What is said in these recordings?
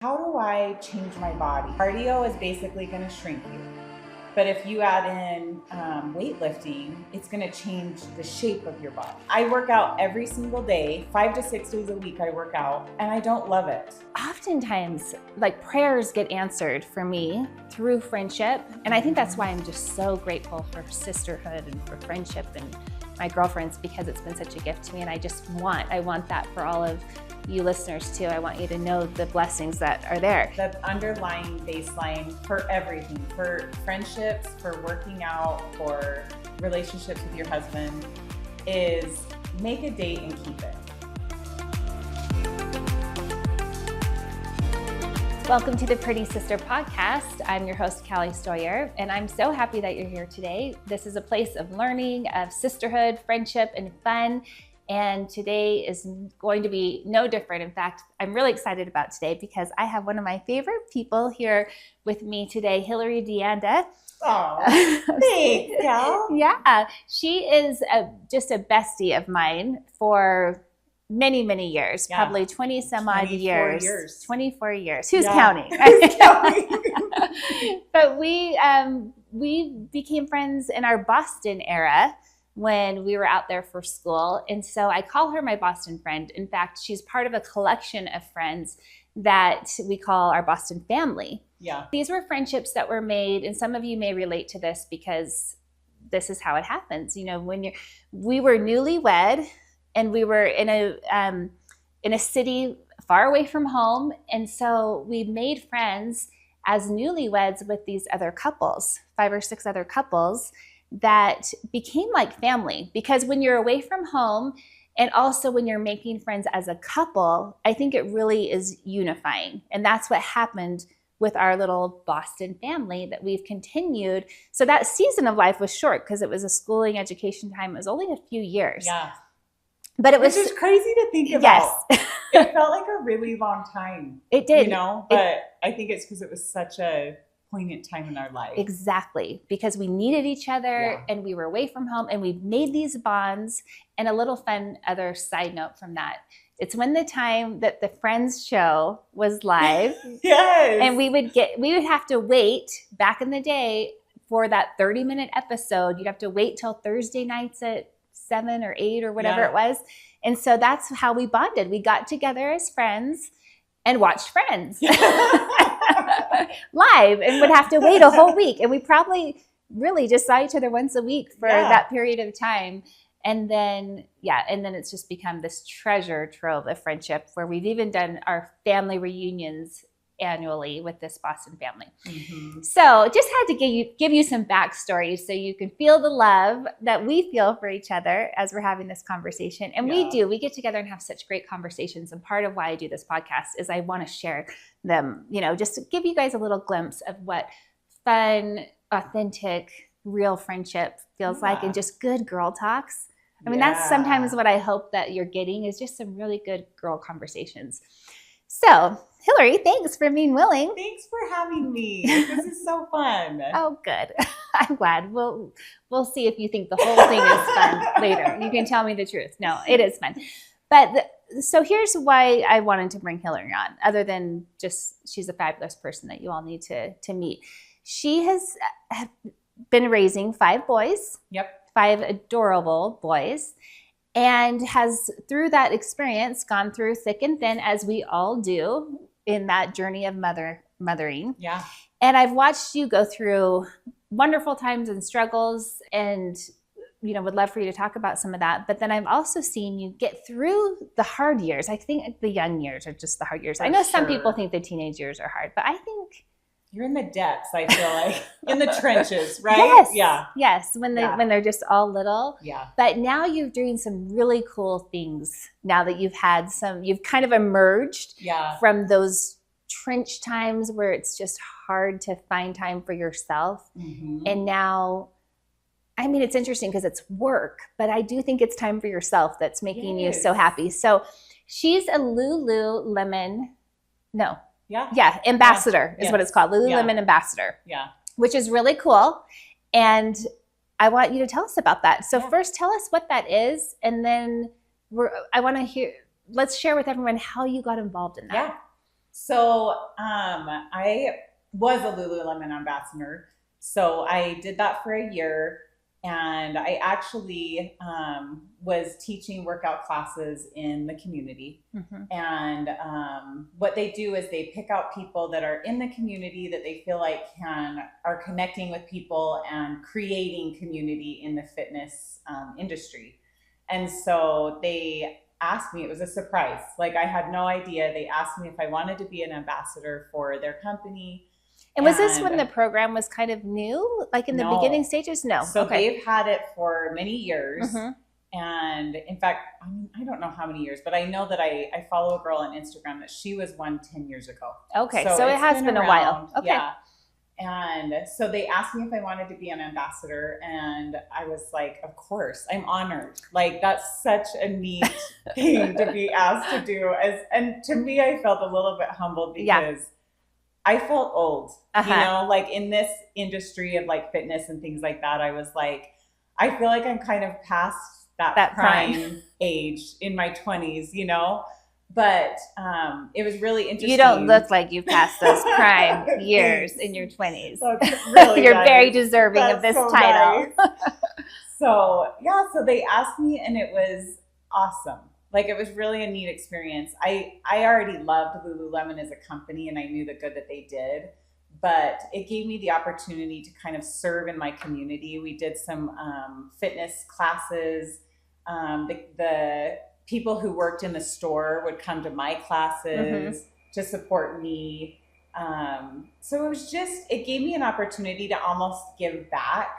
How do I change my body? Cardio is basically going to shrink you. But if you add in weightlifting, it's going to change the shape of your body. I work out every single day, 5 to 6 days a week I work out, and I don't love it. Oftentimes, prayers get answered for me through friendship. And I think that's why I'm just so grateful for sisterhood and for friendship and my girlfriends, because it's been such a gift to me. And I want that for all of you listeners too. I want you to know the blessings that are there. The underlying baseline for everything, for friendships, for working out, for relationships with your husband, is make a date and keep it. Welcome to the Pretty Sister Podcast. I'm your host, Callie Stoyer, and I'm so happy that you're here today. This is a place of learning, of sisterhood, friendship, and fun. And today is going to be no different. In fact, I'm really excited about today because I have one of my favorite people here with me today, Hilary DeAnda. Oh, thanks, Cal. Yeah, she is just a bestie of mine for many, many years, probably 20 some odd years. 24 years. Who's counting? Who's counting? But we became friends in our Boston era when we were out there for school. And so I call her my Boston friend. In fact, she's part of a collection of friends that we call our Boston family. Yeah. These were friendships that were made, and some of you may relate to this because this is how it happens. You know, we were newlywed and we were in a city far away from home. And so we made friends as newlyweds with these other couples, 5 or 6 other couples, that became like family. Because when you're away from home and also when you're making friends as a couple, I think it really is unifying. And that's what happened with our little Boston family that we've continued. So that season of life was short because it was a schooling education time. It was only a few years. Yeah. But it was just crazy to think about. Yes. It felt like a really long time. It did. You know, but I think it's because it was such a poignant time in our life. Exactly, because we needed each other and we were away from home and we made these bonds. And a little fun other side note from that, it's when the time that the Friends show was live. Yes. And we would have to wait back in the day for that 30-minute episode. You'd have to wait till Thursday nights at 7 or 8 or whatever it was. And so that's how we bonded. We got together as friends and watched Friends live and would have to wait a whole week. And we probably really just saw each other once a week for that period of time. And then, it's just become this treasure trove of friendship where we've even done our family reunions annually with this Boston family. Mm-hmm. So just had to give you some backstory so you can feel the love that we feel for each other as we're having this conversation. And we get together and have such great conversations. And part of why I do this podcast is I want to share them, just to give you guys a little glimpse of what fun, authentic, real friendship feels like, and just good girl talks. I mean, that's sometimes what I hope that you're getting is just some really good girl conversations. So, Hilary, thanks for being willing. Thanks for having me. This is so fun. Oh, good. I'm glad. We'll see if you think the whole thing is fun later. You can tell me the truth. No, it is fun. But so here's why I wanted to bring Hilary on, other than just she's a fabulous person that you all need to meet. She has been raising 5 boys. Yep. 5 adorable boys. And has, through that experience, gone through thick and thin, as we all do in that journey of mothering. Yeah. And I've watched you go through wonderful times and struggles, and would love for you to talk about some of that. But then I've also seen you get through the hard years. I think the young years are just the hard years. I know some people think the teenage years are hard, but I think you're in the depths, I feel like, in the trenches, right? Yes. Yeah. Yes. When they're just all little. Yeah. But now you're doing some really cool things now that you've kind of emerged from those trench times where it's just hard to find time for yourself. Mm-hmm. And now, I mean, it's interesting because it's work, but I do think it's time for yourself that's making you so happy. So she's a Lululemon, ambassador is what it's called. Lululemon Ambassador. Yeah. Which is really cool. And I want you to tell us about that. So first tell us what that is. And then I want to let's share with everyone how you got involved in that. Yeah. So I was a Lululemon ambassador. So I did that for a year. And I actually was teaching workout classes in the community. Mm-hmm. And what they do is they pick out people that are in the community that they feel like are connecting with people and creating community in the fitness industry. And so they asked me, it was a surprise. Like I had no idea. They asked me if I wanted to be an ambassador for their company. And was this when the program was kind of new, like in the beginning stages? No. So they've had it for many years. Mm-hmm. And in fact, I don't know how many years, but I know that I follow a girl on Instagram that she was one 10 years ago. Okay. So it has been a while. Okay. Yeah. And so they asked me if I wanted to be an ambassador. And I was like, of course, I'm honored. Like that's such a neat thing to be asked to do. And to me, I felt a little bit humbled because I felt old, you know, like in this industry of like fitness and things like that. I was like, I feel like I'm kind of past that prime age in my 20s, you know, but it was really interesting. You don't look like you've passed those prime years in your 20s. Really You're very deserving of this title. Nice. So they asked me and it was awesome. Like it was really a neat experience. I already loved Lululemon as a company and I knew the good that they did, but it gave me the opportunity to kind of serve in my community. We did some fitness classes. The people who worked in the store would come to my classes to support me. So it gave me an opportunity to almost give back.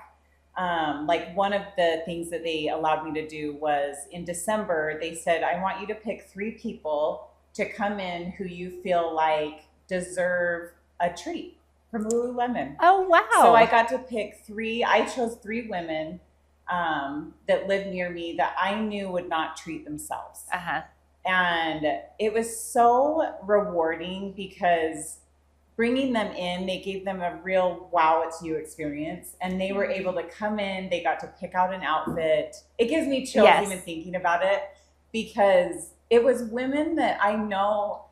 Like one of the things that they allowed me to do was in December, they said, I want you to pick 3 people to come in who you feel like deserve a treat from Lululemon. Oh, wow. So I got to pick 3. I chose 3 women that lived near me that I knew would not treat themselves. And it was so rewarding because bringing them in, they gave them a real wow, it's you experience. And they were able to come in, they got to pick out an outfit. It gives me chills even thinking about it because it was women that I know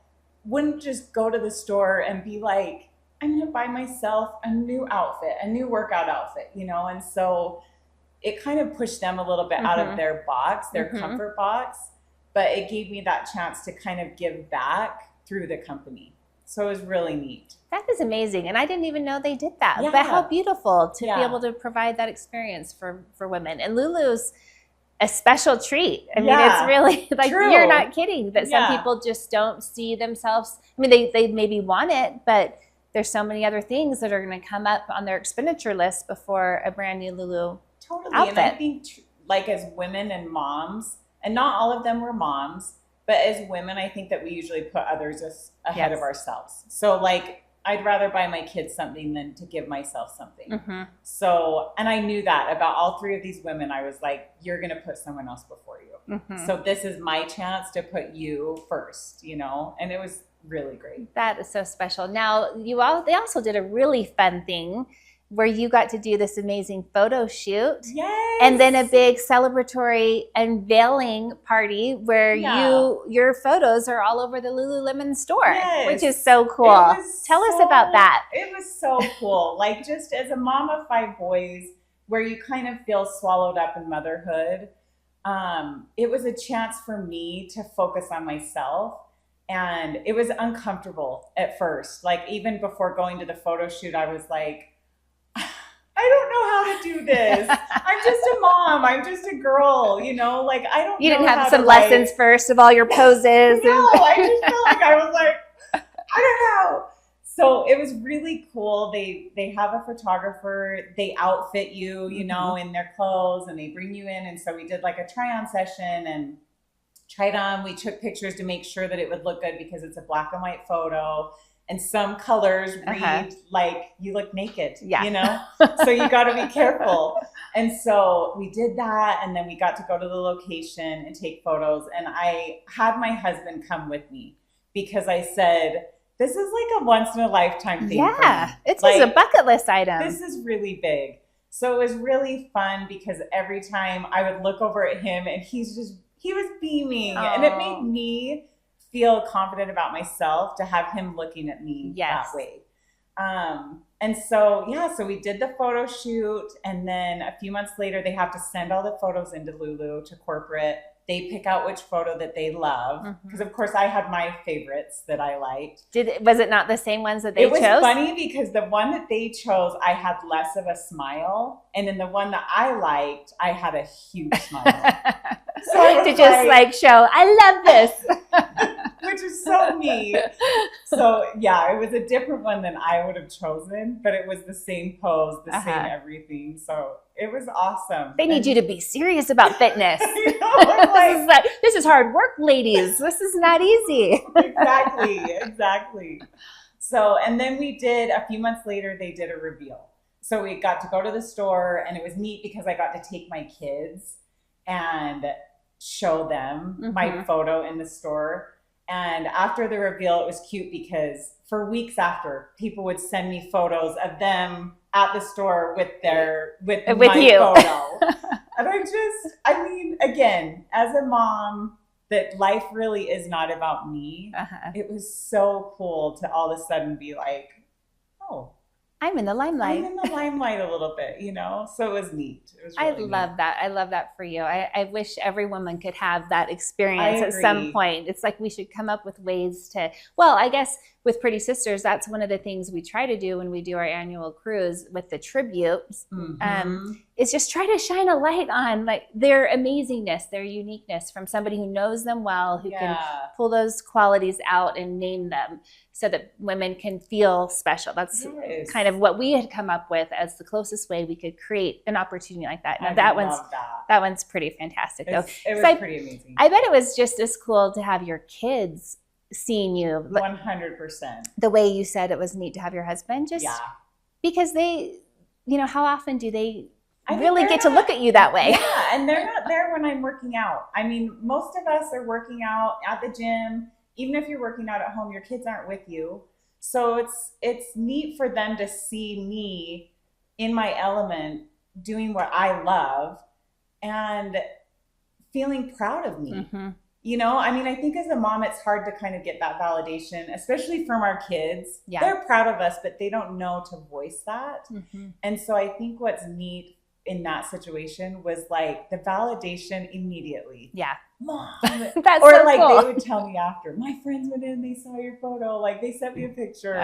wouldn't just go to the store and be like, I'm going to buy myself a new outfit, a new workout outfit, you know? And so it kind of pushed them a little bit out of their box, their comfort box, but it gave me that chance to kind of give back through the company. So it was really neat. That is amazing. And I didn't even know they did that. But how beautiful to be able to provide that experience for women. And Lulu's a special treat. I mean, it's really like, you're not kidding, that some people just don't see themselves. I mean, they maybe want it, but there's so many other things that are going to come up on their expenditure list before a brand new Lulu outfit. And I think like as women and moms, and not all of them were moms, but as women, I think that we usually put others ahead of ourselves. So like, I'd rather buy my kids something than to give myself something. So, and I knew that about all 3 of these women. I was like, you're going to put someone else before you. So this is my chance to put you first, you know? And it was really great. That is so special. Now, they also did a really fun thing where you got to do this amazing photo shoot. Yes. And then a big celebratory unveiling party where your photos are all over the Lululemon store, which is so cool. Tell us about that. It was so cool. Like just as a mom of 5 boys, where you kind of feel swallowed up in motherhood, it was a chance for me to focus on myself. And it was uncomfortable at first. Like even before going to the photo shoot, I was like, I don't know how to do this. I'm just a mom. I'm just a girl, you know, like I don't know. You didn't have some lessons first of all your poses. No, I just felt like I was like, I don't know. So it was really cool. They have a photographer, they outfit you, you know, in their clothes and they bring you in. And so we did like a try on session and tried on. We took pictures to make sure that it would look good because it's a black and white photo. And some colors read like you look naked, you know? So you got to be careful. And so we did that. And then we got to go to the location and take photos. And I had my husband come with me because I said, this is like a once in a lifetime thing. Yeah, it's like, a bucket list item. This is really big. So it was really fun because every time I would look over at him and he was beaming. And it made me feel confident about myself to have him looking at me that way. And so, so we did the photo shoot, and then a few months later, they have to send all the photos into Lulu to corporate. They pick out which photo that they love, because of course I had my favorites that I liked. Was it not the same ones that they chose? It was funny because the one that they chose, I had less of a smile, and in the one that I liked, I had a huge smile. So to just like show, I love this. Which is so me. So yeah, it was a different one than I would have chosen, but it was the same pose, the same everything. So it was awesome. They need you to be serious about fitness. This is hard work, ladies. This is not easy. Exactly. So, and then we did, a few months later, they did a reveal. So we got to go to the store, and it was neat because I got to take my kids and show them my photo in the store. And after the reveal, it was cute because for weeks after, people would send me photos of them at the store with my you. Photo. And I mean, again, as a mom, that life really is not about me. It was so cool to all of a sudden be like, oh, I'm in the limelight. I'm in the limelight a little bit, you know? So it was neat. It was really neat. Love that. I love that for you. I wish every woman could have that experience at some point. It's like we should come up with ways to, well, I guess with Pretty Sisters, that's one of the things we try to do when we do our annual cruise with the tributes. Is just try to shine a light on like their amazingness, their uniqueness from somebody who knows them well, who can pull those qualities out and name them so that women can feel special. That's kind of what we had come up with as the closest way we could create an opportunity like that. Now that one's pretty fantastic though. It was pretty amazing. I bet it was just as cool to have your kids seeing you 100%. The way you said it was neat to have your husband, just because they, how often do they really get to look at you that way? Yeah, and they're not there when I'm working out. I mean, most of us are working out at the gym. Even if you're working out at home, your kids aren't with you. So it's neat for them to see me in my element, doing what I love and feeling proud of me. I mean, I think as a mom, it's hard to kind of get that validation, especially from our kids. They're proud of us, but they don't know to voice that. And so I think what's neat in that situation was like the validation immediately. Mom. That's or so like cool. They would tell me after, my friends went in, they saw your photo, like they sent me a picture.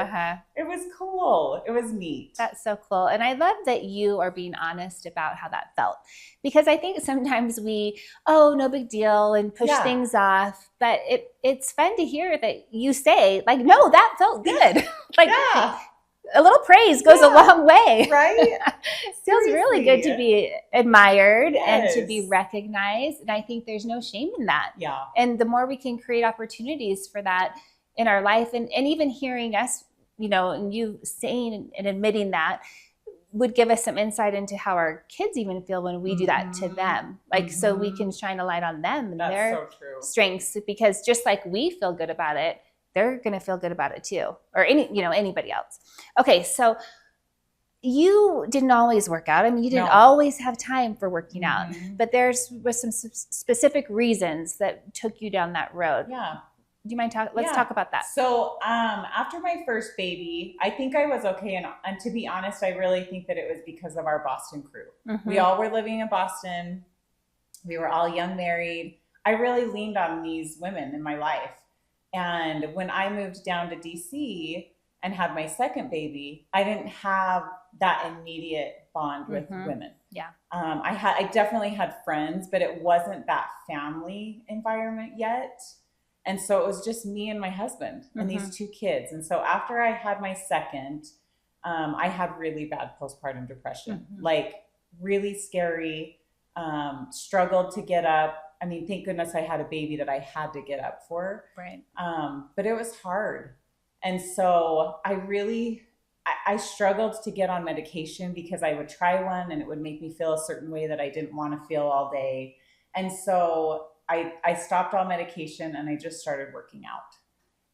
It was cool. It was neat. That's so cool. And I love that you are being honest about how that felt, because I think sometimes we, no big deal, and push things off, but it's fun to hear that you say like, no, that felt good. Like a little praise goes a long way. Right? It feels really good to be admired and to be recognized. And I think there's no shame in that. And the more we can create opportunities for that in our life, and even hearing us, and you saying and admitting that would give us some insight into how our kids even feel when we do that to them. Like, so we can shine a light on them and their strengths, because just like we feel good about it, they're going to feel good about it too, or anybody else. Okay, so you didn't always work out. I mean, you didn't always have time for working out, but was some specific reasons that took you down that road. Do you mind let's talk about that. So after my first baby, I think I was okay. And to be honest, I really think that it was because of our Boston crew. We all were living in Boston. We were all young married. I really leaned on these women in my life. And when I moved down to DC and had my second baby, I didn't have that immediate bond with women. I definitely had friends, but it wasn't that family environment yet. And so it was just me and my husband and these two kids. And so after I had my second, I had really bad postpartum depression, like really scary, struggled to get up. I mean, thank goodness I had a baby that I had to get up for. But it was hard. And so I struggled to get on medication because I would try one and it would make me feel a certain way that I didn't want to feel all day. And so I stopped all medication and I just started working out.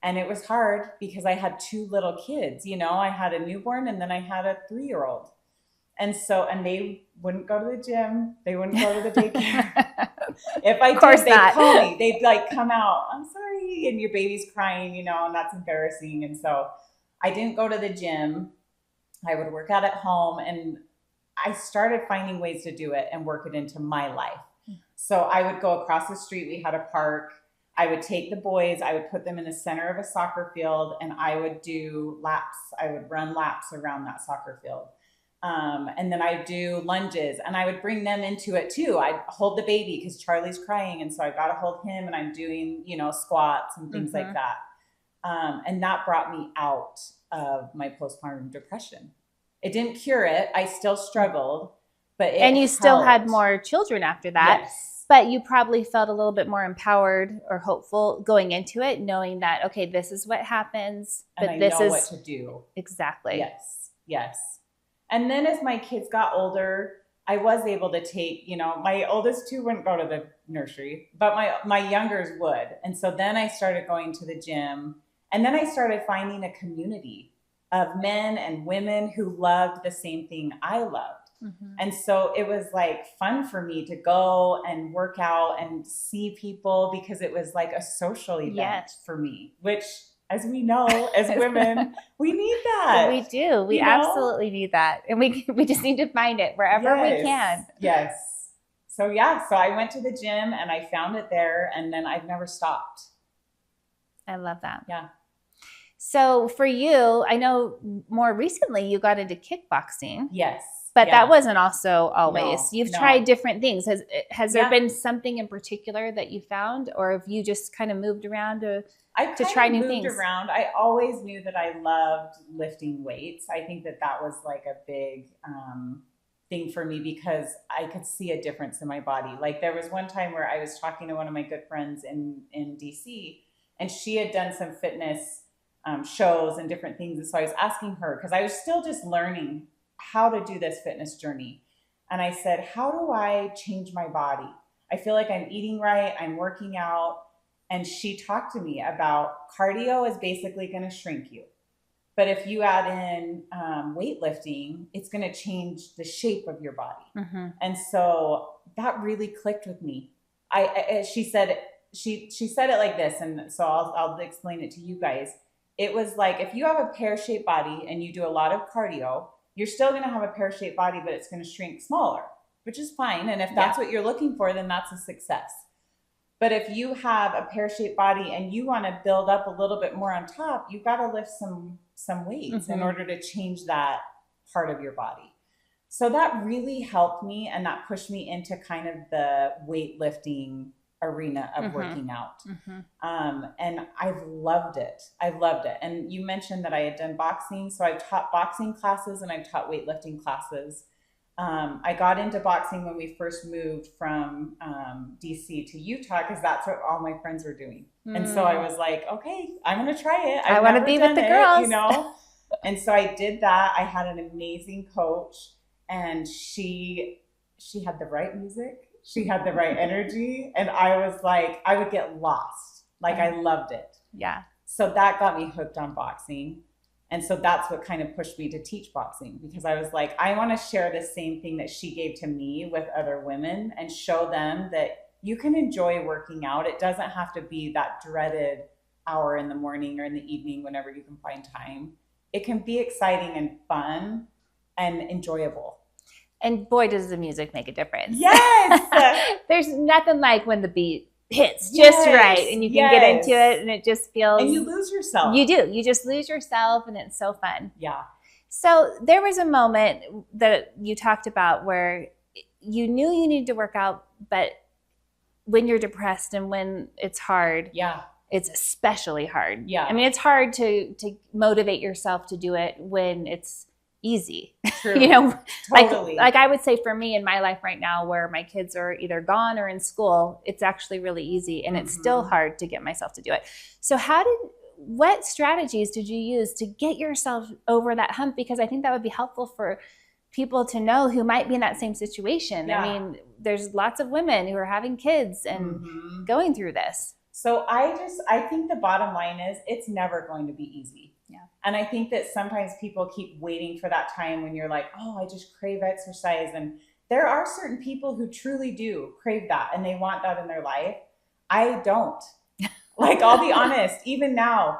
And it was hard because I had two little kids, I had a newborn and then I had a 3-year-old. And they wouldn't go to the gym. They wouldn't go to the daycare. If I course did, they'd not. call me. They'd like come out, I'm sorry. And your baby's crying, and that's embarrassing. And so I didn't go to the gym. I would work out at home, and I started finding ways to do it and work it into my life. So I would go across the street. We had a park. I would take the boys, I would put them in the center of a soccer field, and I would do laps. I would run laps around that soccer field. And then I'd do lunges, and I would bring them into it too. I'd hold the baby because Charlie's crying. And so I got to hold him, and I'm doing, squats and things like that. And that brought me out of my postpartum depression. It didn't cure it. I still struggled, but and you still had more children after that. Yes. But you probably felt a little bit more empowered or hopeful going into it, knowing that, okay, this is what happens, but and I this know is what to do. Exactly. Yes. And then as my kids got older, I was able to take, my oldest two wouldn't go to the nursery, but my youngers would. And so then I started going to the gym, and then I started finding a community of men and women who loved the same thing I loved. Mm-hmm. And so it was like fun for me to go and work out and see people, because it was like a social event for me, which, as we know, as women, we need that. We do. We absolutely need that. And we just need to find it wherever we can. Yes. So I went to the gym and I found it there, and then I've never stopped. I love that. Yeah. So for you, I know more recently you got into kickboxing. Yes. But that wasn't also always. No, You've tried different things. Has there been something in particular that you found, or have you just kind of moved around to try new things? I moved around. I always knew that I loved lifting weights. I think that was like a big thing for me, because I could see a difference in my body. Like there was one time where I was talking to one of my good friends in DC, and she had done some fitness shows and different things. And so I was asking her, because I was still just learning how to do this fitness journey. And I said, how do I change my body? I feel like I'm eating right, I'm working out. And she talked to me about cardio is basically going to shrink you. But if you add in weightlifting, it's going to change the shape of your body. Mm-hmm. And so that really clicked with me. She said it like this, and so I'll explain it to you guys. It was like, if you have a pear-shaped body and you do a lot of cardio, you're still going to have a pear-shaped body, but it's going to shrink smaller, which is fine. And if that's what you're looking for, then that's a success. But if you have a pear-shaped body and you want to build up a little bit more on top, you've got to lift some weights in order to change that part of your body. So that really helped me, and that pushed me into kind of the weightlifting arena of working out. And I've loved it. And you mentioned that I had done boxing. So I've taught boxing classes and I've taught weightlifting classes. I got into boxing when we first moved from DC to Utah, because that's what all my friends were doing. And so I was like, okay, I'm going to try it. I want to be with the girls. And so I did that. I had an amazing coach, and she had the right music. She had the right energy. And I was like, I would get lost. Like I loved it. Yeah. So that got me hooked on boxing. And so that's what kind of pushed me to teach boxing, because I was like, I want to share the same thing that she gave to me with other women, and show them that you can enjoy working out. It doesn't have to be that dreaded hour in the morning or in the evening, whenever you can find time. It can be exciting and fun and enjoyable. And boy, does the music make a difference. Yes. There's nothing like when the beat hits just right, and you can get into it, and it just feels... And you lose yourself. You do. You just lose yourself, and it's so fun. Yeah. So there was a moment that you talked about where you knew you needed to work out, but when you're depressed and when it's hard, it's especially hard. Yeah. I mean, it's hard to motivate yourself to do it when it's easy. True. Totally. Like I would say for me in my life right now, where my kids are either gone or in school, it's actually really easy, and it's still hard to get myself to do it. So what strategies did you use to get yourself over that hump? Because I think that would be helpful for people to know who might be in that same situation. Yeah. I mean, there's lots of women who are having kids and going through this. So I think the bottom line is, it's never going to be easy. Yeah. And I think that sometimes people keep waiting for that time when you're like, oh, I just crave exercise. And there are certain people who truly do crave that and they want that in their life. I don't. Like, I'll be honest, even now,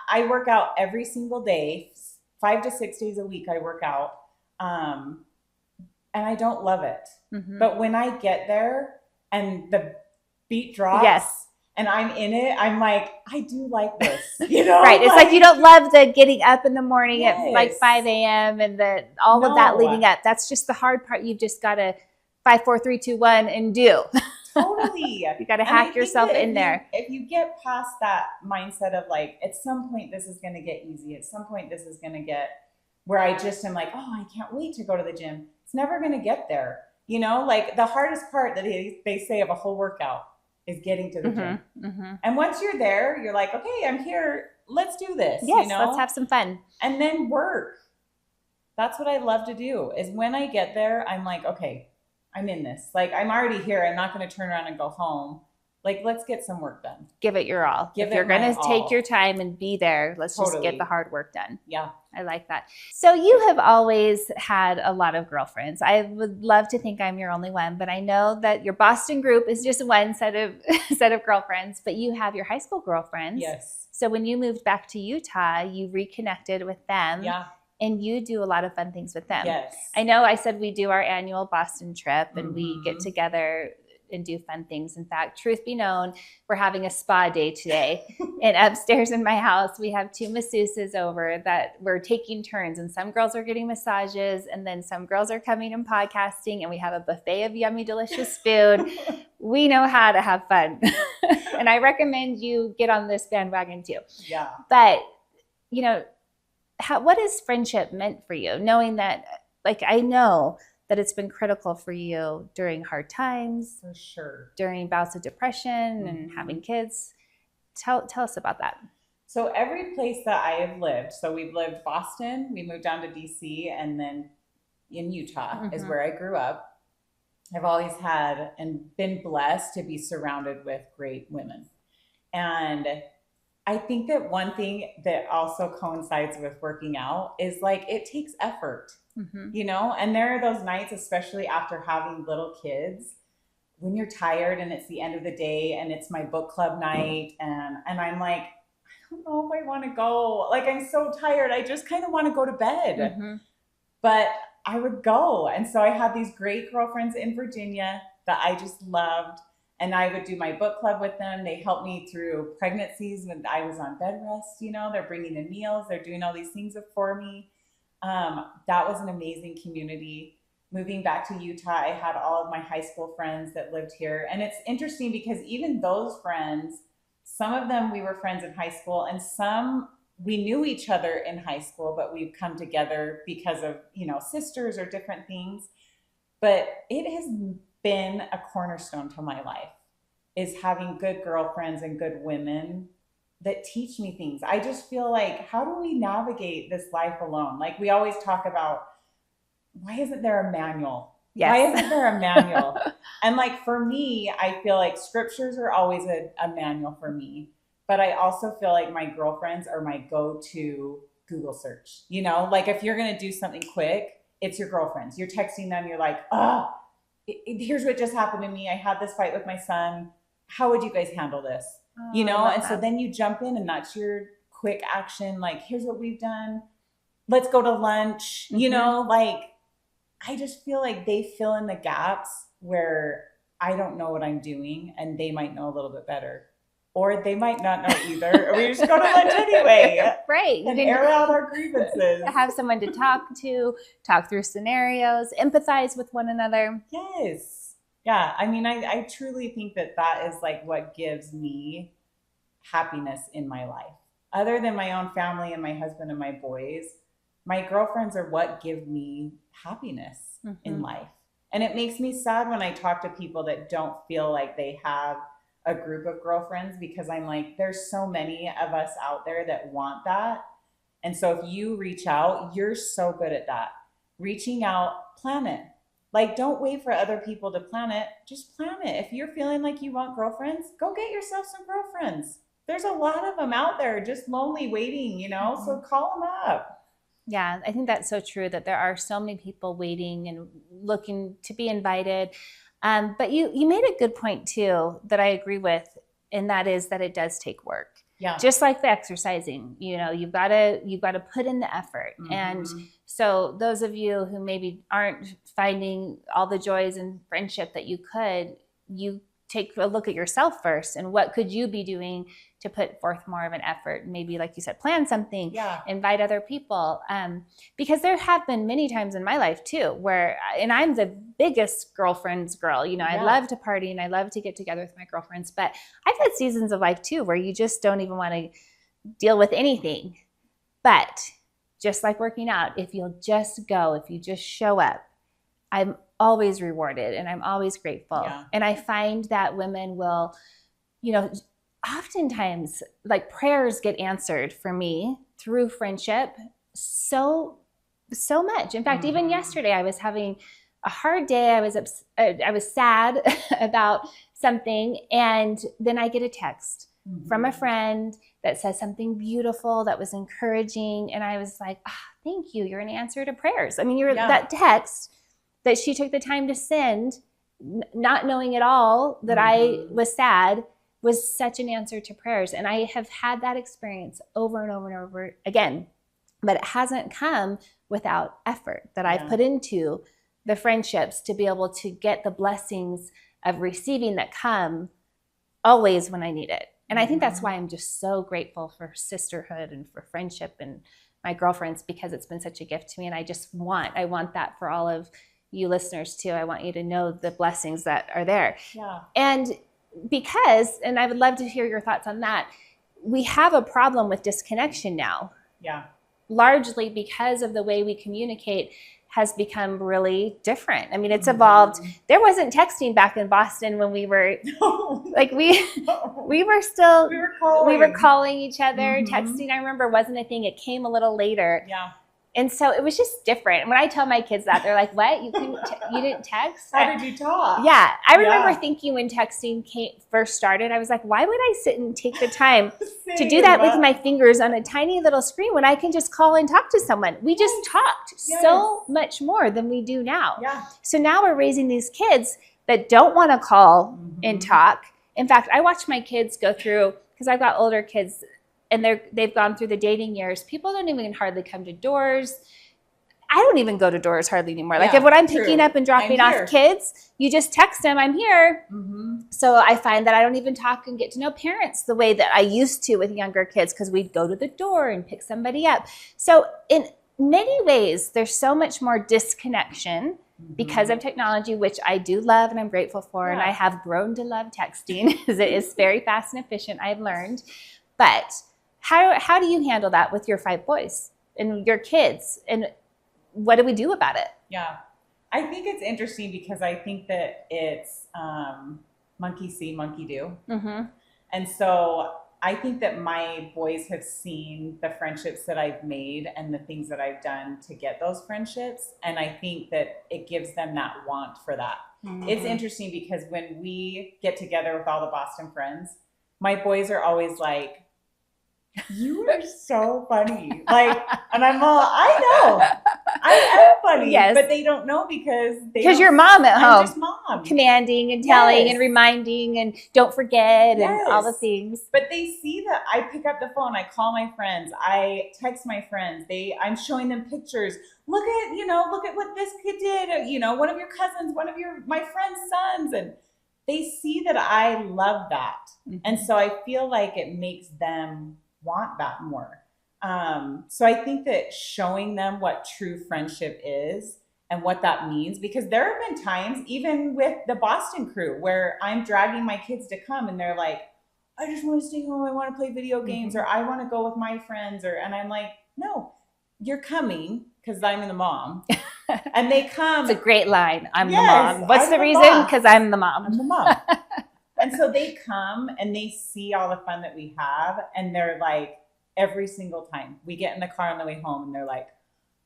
I work out every single day, 5 to 6 days a week I work out. And I don't love it. Mm-hmm. But when I get there and the beat drops, yes, and I'm in it, I'm like, I do like this, you know? Right. It's like you don't love the getting up in the morning yes. at like 5 a.m. and all of that leading up. That's just the hard part. You've just got to 5, 4, 3, 2, 1 and do. Totally. You got to hack yourself in there. If you get past that mindset of like, at some point this is going to get easy. At some point this is going to get where I just am like, oh, I can't wait to go to the gym. It's never going to get there. You know, like the hardest part that they say of a whole workout is getting to the gym. Mm-hmm. And once you're there, you're like, okay, I'm here. Let's do this. Yes, you know? Let's have some fun. And then work. That's what I love to do is when I get there, I'm like, okay, I'm in this. Like, I'm already here. I'm not going to turn around and go home. Like, let's get some work done. Give it your all. If you're going to take your time and be there, let's just get the hard work done. Yeah. I like that. So you have always had a lot of girlfriends. I would love to think I'm your only one, but I know that your Boston group is just one set of girlfriends, but you have your high school girlfriends. Yes. So when you moved back to Utah, you reconnected with them. Yeah. And you do a lot of fun things with them. Yes. I know I said we do our annual Boston trip and we get together and do fun things. In fact, truth be known, we're having a spa day today. And upstairs in my house, we have 2 masseuses over that we're taking turns. And some girls are getting massages and then some girls are coming and podcasting. And we have a buffet of yummy, delicious food. We know how to have fun. And I recommend you get on this bandwagon too. Yeah. But, you know, what has friendship meant for you? Knowing that, like, I know that it's been critical for you during hard times. For sure. During bouts of depression and having kids. Tell us about that. So every place that I have lived, so we've lived Boston, we moved down to DC, and then in Utah is where I grew up. I've always had and been blessed to be surrounded with great women. And I think that one thing that also coincides with working out is like, it takes effort, you know, and there are those nights, especially after having little kids, when you're tired and it's the end of the day and it's my book club night. And I'm like, I don't know if I want to go. Like, I'm so tired. I just kind of want to go to bed, but I would go. And so I had these great girlfriends in Virginia that I just loved. And I would do my book club with them. They helped me through pregnancies when I was on bed rest. You know, they're bringing in meals. They're doing all these things for me. That was an amazing community. Moving back to Utah, I had all of my high school friends that lived here. And it's interesting because even those friends, some of them we were friends in high school and some we knew each other in high school, but we've come together because of, you know, sisters or different things. But it has been a cornerstone to my life is having good girlfriends and good women that teach me things. I just feel like, how do we navigate this life alone? Like we always talk about, why isn't there a manual? Yes. Why isn't there a manual? And like for me, I feel like scriptures are always a manual for me. But I also feel like my girlfriends are my go-to Google search. You know, like if you're going to do something quick, it's your girlfriends. You're texting them. You're like, here's what just happened to me. I had this fight with my son. How would you guys handle this? You know, and so then you jump in and that's your quick action. Like, here's what we've done. Let's go to lunch. You know, like I just feel like they fill in the gaps where I don't know what I'm doing and they might know a little bit better. Or they might not know either. Or we just go to lunch anyway. Right. And air out our grievances. Have someone to talk to, talk through scenarios, empathize with one another. Yes. Yeah. I mean, I truly think that is like what gives me happiness in my life. Other than my own family and my husband and my boys, my girlfriends are what give me happiness in life. And it makes me sad when I talk to people that don't feel like they have a group of girlfriends, because I'm like, there's so many of us out there that want that. And so if you reach out, you're so good at that. Reaching out, plan it. Like, don't wait for other people to plan it. Just plan it. If you're feeling like you want girlfriends, go get yourself some girlfriends. there's a lot of them out there just lonely waiting, so call them up. Yeah, I think that's so true, that there are so many people waiting and looking to be invited. But you made a good point too that I agree with, and that is that it does take work. Yeah. Just like the exercising, you've got to put in the effort. Mm-hmm. And so those of you who maybe aren't finding all the joys and friendship that you take a look at yourself first, and what could you be doing to put forth more of an effort? Maybe, like you said, plan something, invite other people. Because there have been many times in my life too, where, and I'm the biggest girlfriend's girl, I love to party and I love to get together with my girlfriends, but I've had seasons of life too, where you just don't even want to deal with anything. But just like working out, if you'll just go, if you just show up, I'm always rewarded and I'm always grateful. Yeah. And I find that women will, oftentimes, like, prayers get answered for me through friendship so much. In fact, even yesterday, I was having a hard day. I was sad about something, and then I get a text from a friend that says something beautiful, that was encouraging, and I was like, thank you. You're an answer to prayers. I mean, that text that she took the time to send, not knowing at all that I was sad, was such an answer to prayers. And I have had that experience over and over and over again, but it hasn't come without effort that I've put into the friendships to be able to get the blessings of receiving that come always when I need it. And I think that's why I'm just so grateful for sisterhood and for friendship and my girlfriends, because it's been such a gift to me. And I want that for all of you listeners too. I want you to know the blessings that are there. Yeah. And I would love to hear your thoughts on that, we have a problem with disconnection now. Yeah. Largely because of the way we communicate has become really different. I mean, it's evolved. There wasn't texting back in Boston when we were we were calling each other. Texting, I remember, wasn't a thing. It came a little later. Yeah. And so it was just different. When I tell my kids that, they're like, what? You didn't text? How did you talk? Yeah. I remember thinking when texting first started, I was like, why would I sit and take the time to do that with my fingers on a tiny little screen when I can just call and talk to someone? We just talked so much more than we do now. Yeah. So now we're raising these kids that don't want to call and talk. In fact, I watch my kids go through, because I've got older kids, and they've gone through the dating years. People don't even hardly come to doors. I don't even go to doors hardly anymore. Like, when I'm picking up and dropping off kids, you just text them, I'm here. So I find that I don't even talk and get to know parents the way that I used to with younger kids, because we'd go to the door and pick somebody up. So in many ways, there's so much more disconnection because of technology, which I do love and I'm grateful for. And I have grown to love texting because it is very fast and efficient, I've learned. But how do you handle that with your 5 boys and your kids? And what do we do about it? Yeah, I think it's interesting because I think that it's monkey see, monkey do. And so I think that my boys have seen the friendships that I've made and the things that I've done to get those friendships. And I think that it gives them that want for that. It's interesting because when we get together with all the Boston friends, my boys are always like, you are so funny. Like, and I'm all, I know, I am funny. Yes. But they don't know because you're mom at home. I'm just mom. Commanding and telling and reminding and don't forget and all the things. But they see that I pick up the phone, I call my friends, I text my friends, I'm showing them pictures. Look at what this kid did, one of your cousins, my friend's sons. And they see that I love that. And so I feel like it makes them want that more. So I think that showing them what true friendship is and what that means, because there have been times, even with the Boston crew, where I'm dragging my kids to come and they're like, I just want to stay home, I want to play video games, or I want to go with my friends, and I'm like, no, you're coming because I'm the mom. And they come. It's a great line. I'm the mom. What's the reason? Because I'm the mom. I'm the mom. And so they come and they see all the fun that we have. And they're like, every single time we get in the car on the way home, and they're like,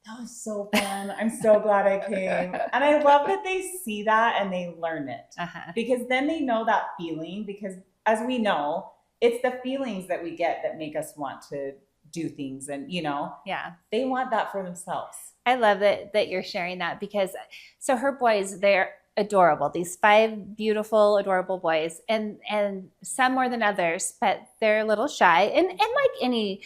that was so fun. I'm so glad I came. And I love that they see that and they learn it. Because then they know that feeling, because as we know, it's the feelings that we get that make us want to do things. And, Yeah. they want that for themselves. I love that you're sharing that, because so her boys, they're adorable. These 5 beautiful, adorable boys, and some more than others, but they're a little shy. And like any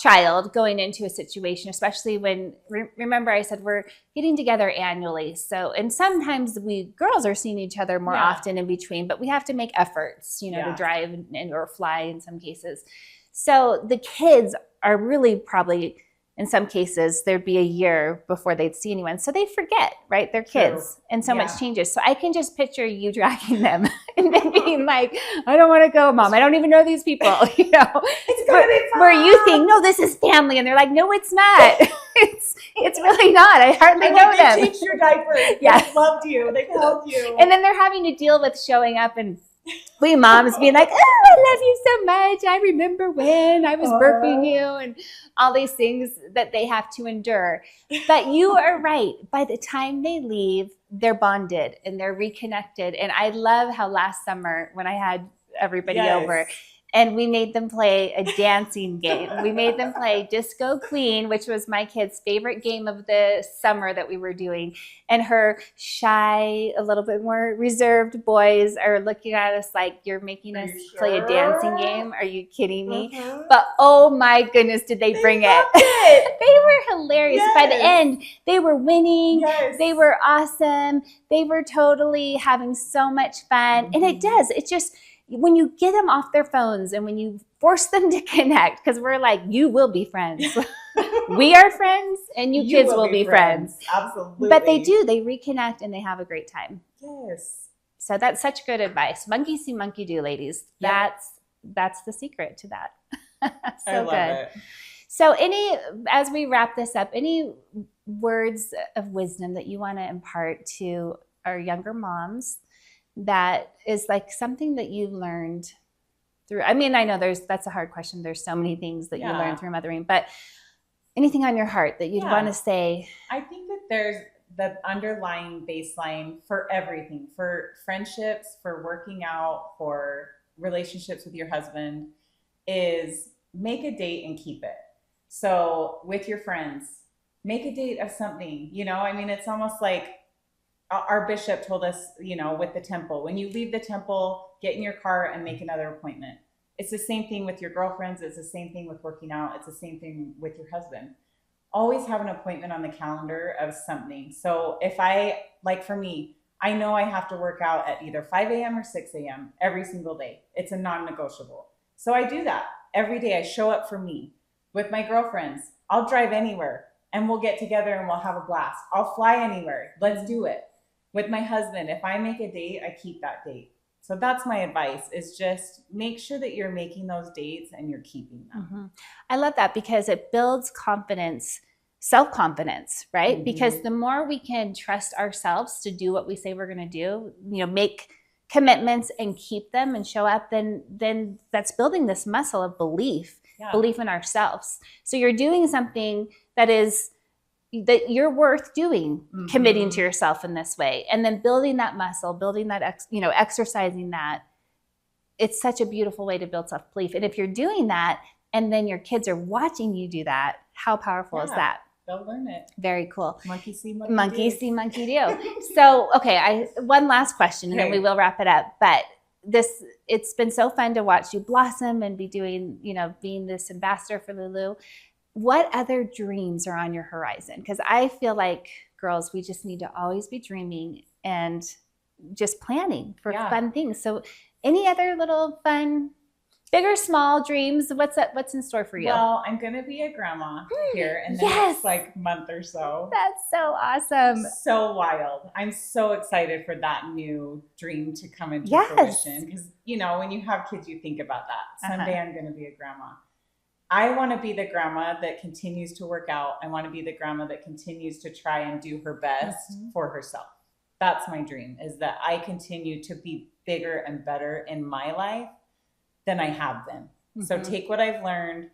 child going into a situation, especially when, remember I said we're getting together annually. So, and sometimes we girls are seeing each other more often in between, but we have to make efforts, to drive or fly in some cases. So the kids are really probably, in some cases, there'd be a year before they'd see anyone. So they forget, right? They're kids. True. And so much changes. So I can just picture you dragging them and then being like, I don't want to go, Mom. I don't even know these people. It's going to be fun. Where you think, no, this is family. And they're like, no, it's not. It's really not. I hardly know them. They changed your diaper. They loved you. They held you. And then they're having to deal with showing up and we moms being like, oh, I love you so much. I remember when I was burping you, and all these things that they have to endure. But you are right. By the time they leave, they're bonded and they're reconnected. And I love how last summer when I had everybody over, and we made them play a dancing game. We made them play Disco Queen, which was my kid's favorite game of the summer that we were doing. And her shy, a little bit more reserved boys are looking at us like, you're making us play a dancing game? Are you kidding me? But oh my goodness, did they bring it. They were hilarious. By the end, they were winning. They were awesome. They were totally having so much fun. And it does. It just, when you get them off their phones and when you force them to connect, because we're like, you will be friends. We are friends and you kids will be friends. Absolutely. But they do. They reconnect and they have a great time. Yes. So that's such good advice. Monkey see, monkey do, ladies. That's the secret to that. So I love good. it. So as we wrap this up, any words of wisdom that you want to impart to our younger moms that is like something that you've learned through? I mean, I know that's a hard question. There's so many things that you learn through mothering, but anything on your heart that you'd want to say? I think that there's the underlying baseline for everything, for friendships, for working out, for relationships with your husband, is make a date and keep it. So with your friends, make a date of something, I mean, it's almost like our bishop told us, with the temple, when you leave the temple, get in your car and make another appointment. It's the same thing with your girlfriends. It's the same thing with working out. It's the same thing with your husband. Always have an appointment on the calendar of something. So for me, I know I have to work out at either 5 a.m. or 6 a.m. every single day. It's a non-negotiable. So I do that every day. I show up for me. With my girlfriends, I'll drive anywhere and we'll get together and we'll have a blast. I'll fly anywhere. Let's do it. With my husband, if I make a date, I keep that date. So that's my advice, is just make sure that you're making those dates and you're keeping them. Mm-hmm. I love that, because it builds confidence, self-confidence, right? Mm-hmm. Because the more we can trust ourselves to do what we say we're going to do, make commitments and keep them and show up, then that's building this muscle of belief in ourselves. So you're doing something that you're worth doing, committing to yourself in this way, and then building that muscle, building that, exercising that. It's such a beautiful way to build self-belief. And if you're doing that and then your kids are watching you do that, how powerful is that? They'll learn it. Very cool. Monkey see, monkey do. See, monkey do. So, okay, one last question and then we will wrap it up. But it's been so fun to watch you blossom and be doing, being this ambassador for Lulu. What other dreams are on your horizon? Because I feel like, girls, we just need to always be dreaming and just planning for fun things. So any other little fun, big or small dreams? What's in store for you? Well, I'm going to be a grandma here in the next month or so. That's so awesome. So wild. I'm so excited for that new dream to come into fruition. Because, when you have kids, you think about that. Someday I'm going to be a grandma. I want to be the grandma that continues to work out. I want to be the grandma that continues to try and do her best for herself. That's my dream, is that I continue to be bigger and better in my life than I have been. So take what I've learned,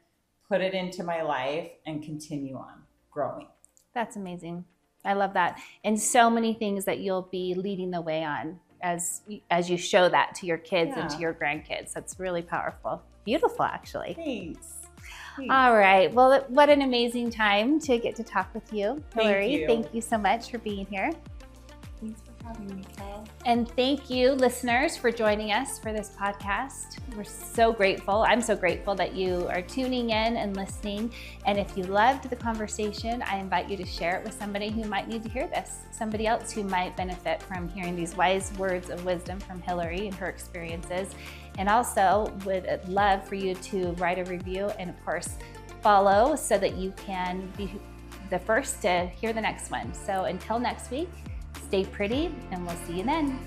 put it into my life, and continue on growing. That's amazing. I love that. And so many things that you'll be leading the way on as you show that to your kids and to your grandkids. That's really powerful. beautiful, actually. Thanks. All right. Well, what an amazing time to get to talk with you, Hilary. Thank you so much for being here. Thanks for having me, Cal. And thank you, listeners, for joining us for this podcast. We're so grateful. I'm so grateful that you are tuning in and listening. And if you loved the conversation, I invite you to share it with somebody who might need to hear this, somebody else who might benefit from hearing these wise words of wisdom from Hilary and her experiences. And also would love for you to write a review and, of course, follow so that you can be the first to hear the next one. So until next week, stay pretty, and we'll see you then.